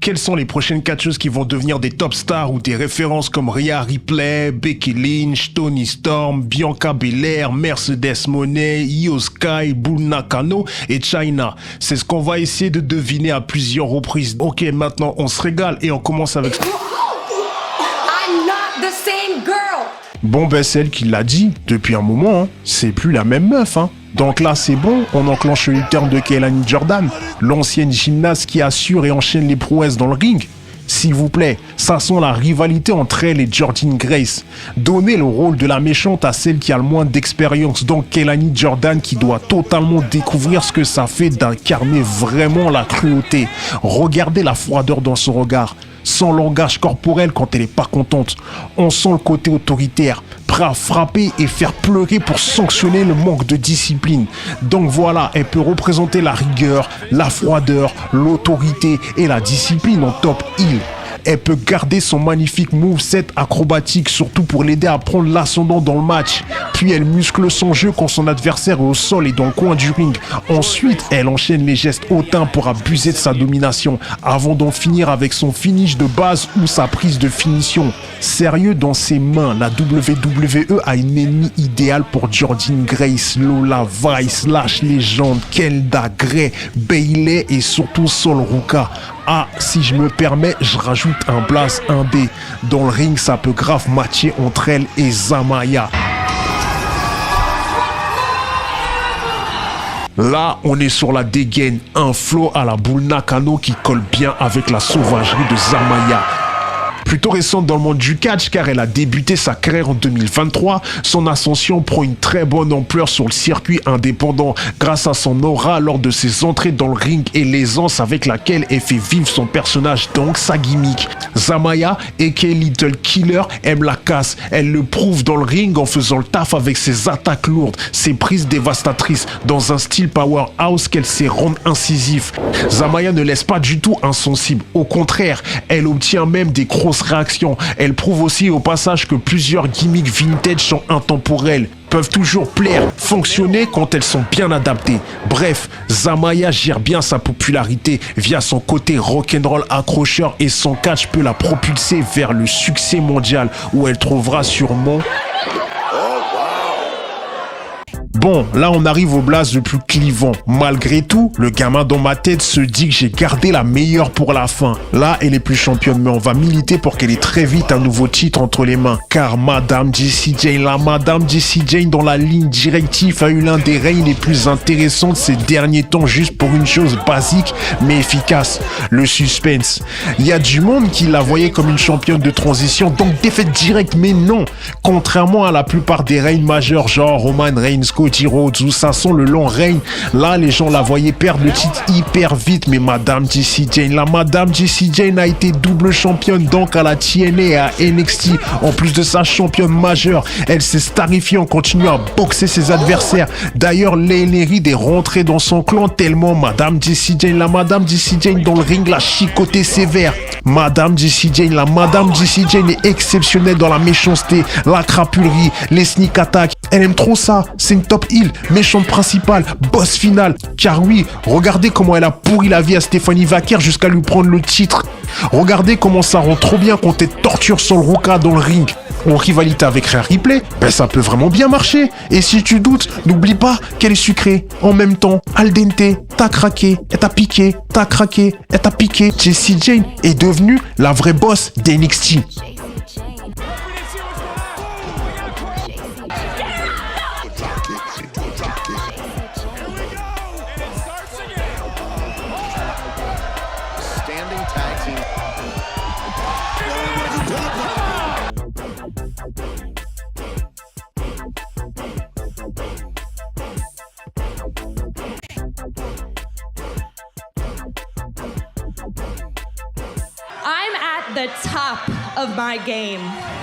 Quelles sont les prochaines catcheuses qui vont devenir des top stars ou des références comme Rhea Ripley, Becky Lynch, Toni Storm, Bianca Belair, Mercedes Moné, Io Sky, Bull Nakano et Chyna? C'est ce qu'on va essayer de deviner à plusieurs reprises. Ok, maintenant on se régale et on commence avec... I'm not the same girl. Bon ben c'est elle qui l'a dit depuis un moment, hein. C'est plus la même meuf, hein. Donc là c'est bon, on enclenche le turn de Kelani Jordan, l'ancienne gymnaste qui assure et enchaîne les prouesses dans le ring. S'il vous plaît, ça sent la rivalité entre elle et Jordynne Grace. Donnez le rôle de la méchante à celle qui a le moins d'expérience, donc Kelani Jordan qui doit totalement découvrir ce que ça fait d'incarner vraiment la cruauté. Regardez la froideur dans son regard, son langage corporel quand elle est pas contente. On sent le côté autoritaire, prêt à frapper et faire pleurer pour sanctionner le manque de discipline. Donc voilà, elle peut représenter la rigueur, la froideur, l'autorité et la discipline en top heel. Elle peut garder son magnifique moveset acrobatique, surtout pour l'aider à prendre l'ascendant dans le match. Puis elle muscle son jeu quand son adversaire est au sol et dans le coin du ring. Ensuite, elle enchaîne les gestes hautains pour abuser de sa domination, avant d'en finir avec son finish de base ou sa prise de finition. Sérieux, dans ses mains, la WWE a une ennemie idéale pour Jordynne Grace, Lola Vice, Lash Legend, Kelda Gray, Bayley et surtout Sol Ruka. Ah, si je me permets, je rajoute un blast 1D. Dans le ring, ça peut grave matcher entre elle et Zamaya. Là, on est sur la dégaine, un flow à la Bull Nakano qui colle bien avec la sauvagerie de Zamaya. Plutôt récente dans le monde du catch car elle a débuté sa carrière en 2023, son ascension prend une très bonne ampleur sur le circuit indépendant grâce à son aura lors de ses entrées dans le ring et l'aisance avec laquelle elle fait vivre son personnage, donc sa gimmick. Zamaya, aka Little Killer, aime la casse, elle le prouve dans le ring en faisant le taf avec ses attaques lourdes, ses prises dévastatrices dans un style powerhouse qu'elle sait rendre incisif. Zamaya ne laisse pas du tout insensible, au contraire, elle obtient même des grosses réactions. Elle prouve aussi au passage que plusieurs gimmicks vintage sont intemporels, peuvent toujours plaire, fonctionner quand elles sont bien adaptées. Bref, Zamaya gère bien sa popularité via son côté rock'n'roll accrocheur et son catch peut la propulser vers le succès mondial où elle trouvera sûrement... Bon, là on arrive au blast le plus clivant. Malgré tout, le gamin dans ma tête se dit que j'ai gardé la meilleure pour la fin. Là, elle est plus championne, mais on va militer pour qu'elle ait très vite un nouveau titre entre les mains. Car Madame Jessie Jane, la Madame Jessie Jane dans la ligne directive a eu l'un des règnes les plus intéressants de ces derniers temps, juste pour une chose basique mais efficace, le suspense. Il y a du monde qui la voyait comme une championne de transition, donc défaite directe, mais non. Contrairement à la plupart des règnes majeurs, genre Roman Reigns, Cody Rhodes, où ça sent le long règne, là les gens la voyaient perdre le titre hyper vite. Mais Madame Jessie Jane, la Madame Jessie Jane a été double championne donc à la TNA et à NXT. En plus de sa championne majeure, elle s'est starifiée en continuant à boxer ses adversaires. D'ailleurs, Layla Reid est rentrée dans son clan tellement Madame Jessie Jane, la Madame Jessie Jane dans le ring l'a chicoté sévère. Madame Jessie Jane, la Madame Jessie Jane est exceptionnelle dans la méchanceté, la crapulerie, les sneak attacks. Elle aime trop ça, c'est une top heel, méchante principale, boss finale. Car oui, regardez comment elle a pourri la vie à Stephanie Vaquer jusqu'à lui prendre le titre. Regardez comment ça rend trop bien quand elle torture Sol Ruka dans le ring. En rivalité avec Rhea Ripley, ben ça peut vraiment bien marcher. Et si tu doutes, n'oublie pas qu'elle est sucrée. En même temps, al dente, t'as craqué, elle t'a piqué, t'as craqué, elle t'a piqué. Jessie Jane est devenue la vraie boss d'NXT. I'm at the top of my game.